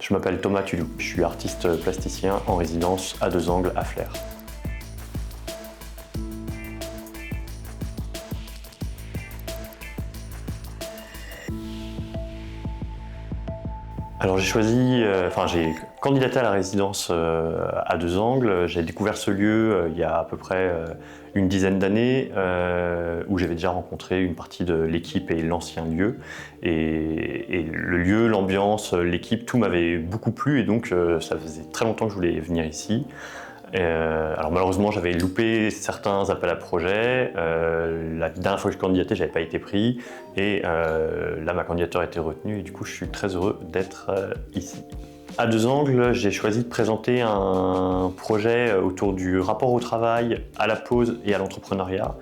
Je m'appelle Thomas Tulou, je suis artiste plasticien en résidence à Deux Angles à Flers. Alors j'ai candidaté à la résidence à Deux Angles. J'ai découvert ce lieu il y a à peu près une dizaine d'années où j'avais déjà rencontré une partie de l'équipe et l'ancien lieu. Et le lieu, l'ambiance, l'équipe, tout m'avait beaucoup plu et donc ça faisait très longtemps que je voulais venir ici. Alors malheureusement j'avais loupé certains appels à projets, la dernière fois que je candidatais j'avais pas été pris et là ma candidature a été retenue et du coup je suis très heureux d'être ici. À Deux Angles, j'ai choisi de présenter un projet autour du rapport au travail, à la pause et à l'entrepreneuriat.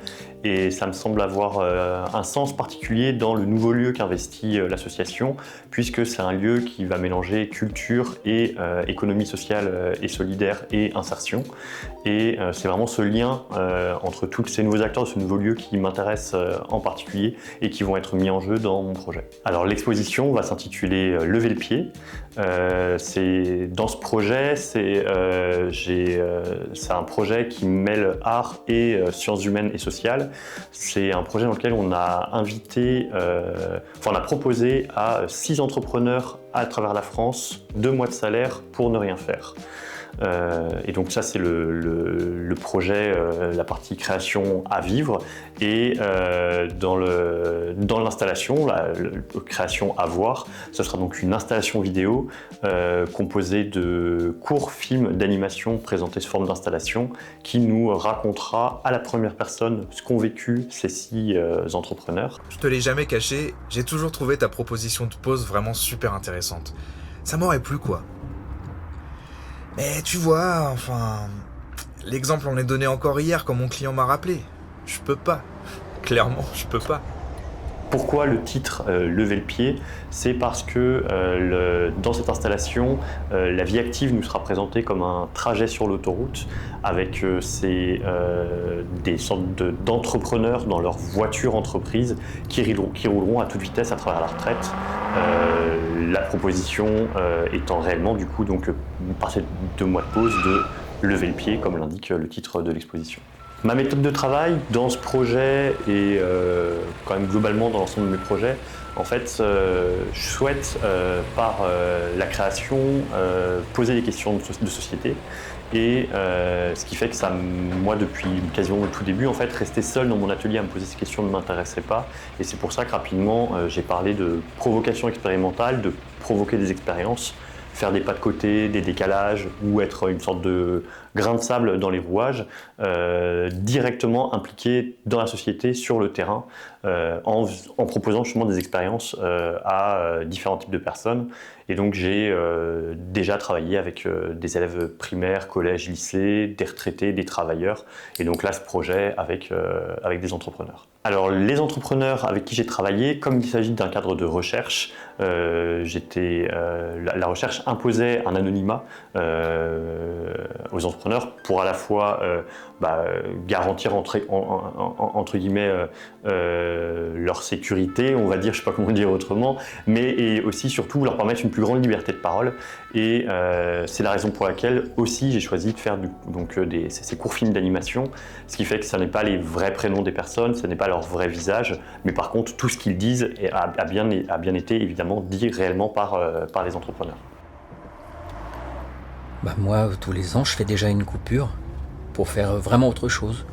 Et ça me semble avoir un sens particulier dans le nouveau lieu qu'investit l'association, puisque c'est un lieu qui va mélanger culture et économie sociale et solidaire et insertion. Et c'est vraiment ce lien entre tous ces nouveaux acteurs de ce nouveau lieu qui m'intéresse en particulier et qui vont être mis en jeu dans mon projet. Alors l'exposition va s'intituler « Lever le pied ». Dans ce projet, c'est un projet qui mêle art et sciences humaines et sociales. C'est un projet dans lequel on a on a proposé à 6 entrepreneurs à travers la France 2 mois de salaire pour ne rien faire. Et donc ça c'est le projet, la partie création à vivre et dans l'installation, la création à voir, ce sera donc une installation vidéo composée de courts films d'animation présentés sous forme d'installation qui nous racontera à la première personne ce qu'ont vécu ces 6 entrepreneurs. Je te l'ai jamais caché, j'ai toujours trouvé ta proposition de pause vraiment super intéressante. Ça m'aurait plu quoi. Mais tu vois, l'exemple on est donné encore hier quand mon client m'a rappelé. Je peux pas. Clairement, je peux pas. Pourquoi le titre Lever le pied? C'est parce que dans cette installation, la vie active nous sera présentée comme un trajet sur l'autoroute avec des sortes d'entrepreneurs dans leur voiture entreprise qui rouleront à toute vitesse à travers la retraite. La proposition étant réellement du coup donc par ces 2 mois de pause de lever le pied comme l'indique le titre de l'exposition. Ma méthode de travail dans ce projet et quand même globalement dans l'ensemble de mes projets, en fait, je souhaite par la création poser des questions de société et ce qui fait que moi depuis quasiment le tout début, en fait, rester seul dans mon atelier à me poser ces questions ne m'intéressait pas et c'est pour ça que rapidement j'ai parlé de provocation expérimentale, de provoquer des expériences, faire des pas de côté, des décalages ou être une sorte de grain de sable dans les rouages, directement impliqué dans la société, sur le terrain, en proposant justement des expériences à différents types de personnes. Et donc j'ai déjà travaillé avec des élèves primaires, collèges, lycées, des retraités, des travailleurs. Et donc là, ce projet avec des entrepreneurs. Alors les entrepreneurs avec qui j'ai travaillé, comme il s'agit d'un cadre de recherche, la recherche imposait un anonymat aux entrepreneurs pour à la fois garantir entre guillemets leur sécurité, on va dire, je sais pas comment dire autrement, mais et aussi surtout leur permettre une plus grande liberté de parole. Et c'est la raison pour laquelle aussi j'ai choisi de faire ces courts films d'animation, ce qui fait que ce n'est pas les vrais prénoms des personnes, ce n'est pas leur vrai visage, mais par contre tout ce qu'ils disent a bien été évidemment dit réellement par les entrepreneurs. Moi, tous les ans, je fais déjà une coupure pour faire vraiment autre chose.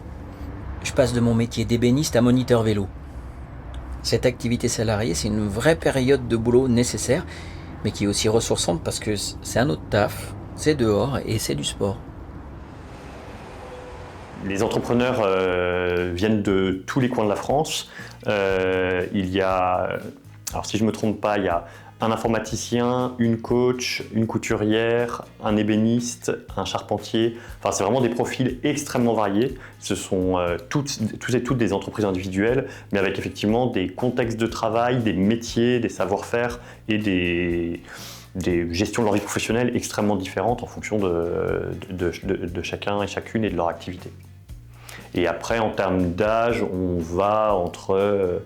Je passe de mon métier d'ébéniste à moniteur vélo. Cette activité salariée, c'est une vraie période de boulot nécessaire, mais qui est aussi ressourçante parce que c'est un autre taf, c'est dehors et c'est du sport. Les entrepreneurs viennent de tous les coins de la France. Il y a, alors si je ne me trompe pas, il y a un informaticien, une coach, une couturière, un ébéniste, un charpentier. Enfin, c'est vraiment des profils extrêmement variés. Ce sont tous et toutes des entreprises individuelles, mais avec effectivement des contextes de travail, des métiers, des savoir-faire et des gestions de leur vie professionnelle extrêmement différentes en fonction de chacun et chacune et de leur activité. Et après, en termes d'âge, on va entre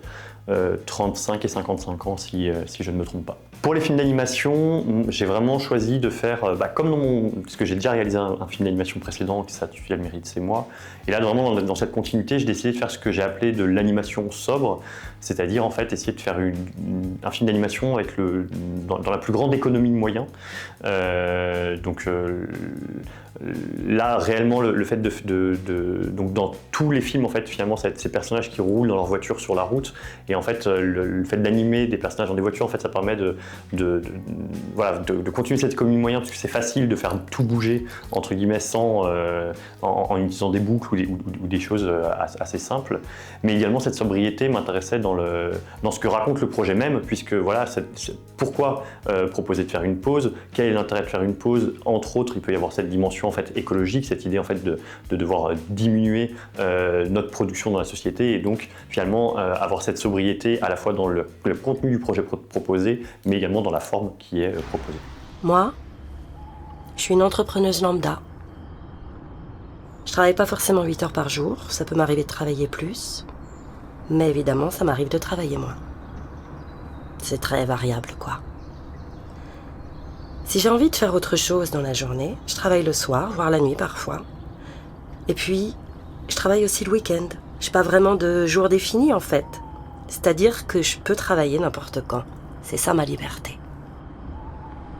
35 et 55 ans si je ne me trompe pas. Pour les films d'animation, j'ai vraiment choisi de faire, comme parce que j'ai déjà réalisé un film d'animation précédent qui s'intitulait Le Mérite c'est moi. Et là, vraiment, dans cette continuité, j'ai décidé de faire ce que j'ai appelé de l'animation sobre, c'est-à-dire en fait essayer de faire un film d'animation avec dans la plus grande économie de moyens. Là, réellement, le fait donc dans tous les films, en fait, finalement, c'est ces personnages qui roulent dans leur voiture sur la route. Et en fait, le fait d'animer des personnages dans des voitures, en fait, ça permet de continuer cette économie de moyens, parce que c'est facile de faire tout bouger, entre guillemets, en utilisant des boucles ou des choses assez simples. Mais également, cette sobriété m'intéressait dans ce que raconte le projet même, puisque voilà, pourquoi proposer de faire une pause? Quel est l'intérêt de faire une pause? Entre autres, il peut y avoir cette dimension en fait écologique, cette idée en fait de devoir diminuer notre production dans la société et donc finalement avoir cette sobriété à la fois dans le contenu du projet proposé, mais également dans la forme qui est proposée. Moi, je suis une entrepreneuse lambda. Je travaille pas forcément 8 heures par jour, ça peut m'arriver de travailler plus, mais évidemment ça m'arrive de travailler moins. C'est très variable quoi. Si j'ai envie de faire autre chose dans la journée, je travaille le soir, voire la nuit parfois. Et puis, je travaille aussi le week-end. Je n'ai pas vraiment de jour défini en fait. C'est-à-dire que je peux travailler n'importe quand. C'est ça ma liberté.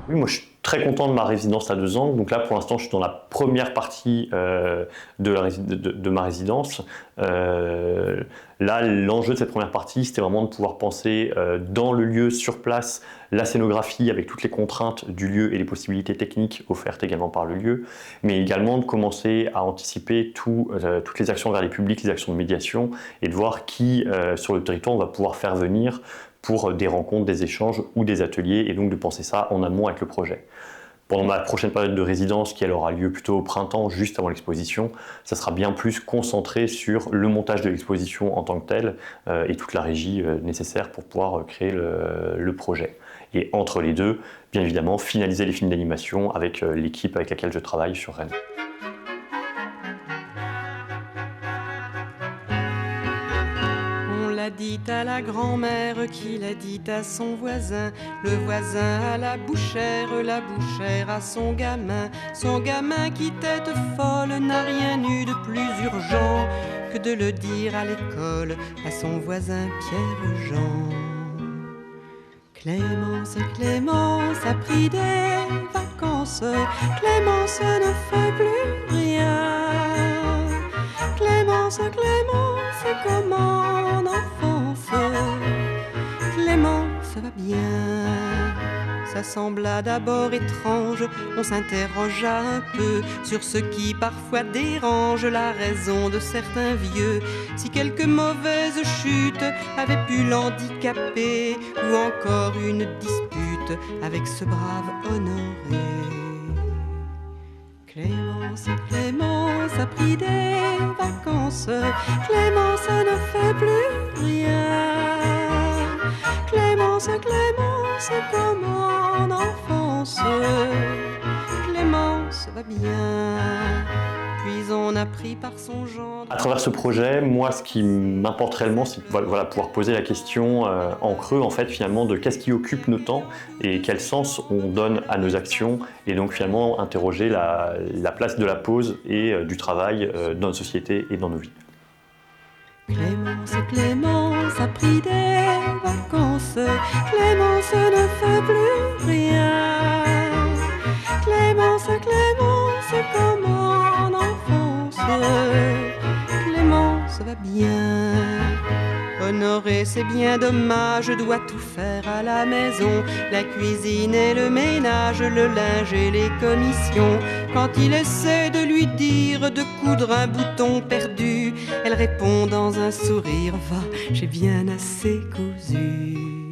Oui, moi je suis très content de ma résidence à 2 ans. Donc là, pour l'instant, je suis dans la première partie de ma résidence. Là, l'enjeu de cette première partie, c'était vraiment de pouvoir penser dans le lieu, sur place, la scénographie avec toutes les contraintes du lieu et les possibilités techniques offertes également par le lieu, mais également de commencer à anticiper toutes les actions vers les publics, les actions de médiation, et de voir qui, sur le territoire, on va pouvoir faire venir pour des rencontres, des échanges ou des ateliers, et donc de penser ça en amont avec le projet. Pendant ma prochaine période de résidence, qui elle aura lieu plutôt au printemps, juste avant l'exposition, ça sera bien plus concentré sur le montage de l'exposition en tant que telle et toute la régie nécessaire pour pouvoir créer le projet. Et entre les deux, bien évidemment, finaliser les films d'animation avec l'équipe avec laquelle je travaille sur Rennes. L'a dit à la grand-mère qui l'a dit à son voisin, le voisin à la bouchère à son gamin qui tête folle n'a rien eu de plus urgent que de le dire à l'école à son voisin Pierre-Jean. Clémence a pris des vacances, Clémence ne fait plus rien. Clémence, comment en enfance, Clémence va bien. Ça sembla d'abord étrange, on s'interrogea un peu sur ce qui parfois dérange la raison de certains vieux. Si quelque mauvaise chute avait pu l'handicaper, ou encore une dispute avec ce brave Honoré. Clémence a pris des vacances, Clémence ne fait plus rien. Clémence, comme en enfance, Clémence va bien. Puis on a pris par son gendre. À travers ce projet, moi, ce qui m'importe réellement, c'est pouvoir poser la question en creux, en fait, finalement, de qu'est-ce qui occupe nos temps et quel sens on donne à nos actions, et donc finalement interroger la place de la pause et du travail dans notre société et dans nos vies. Clémence a pris des vacances, Clémence ne fait plus rien. Clémence, comme en enfance, Clémence va bien. Honoré, c'est bien dommage, doit tout faire à la maison, la cuisine et le ménage, le linge et les commissions. Quand il essaie de lui dire de coudre un bouton perdu, elle répond dans un sourire, va, j'ai bien assez cousu.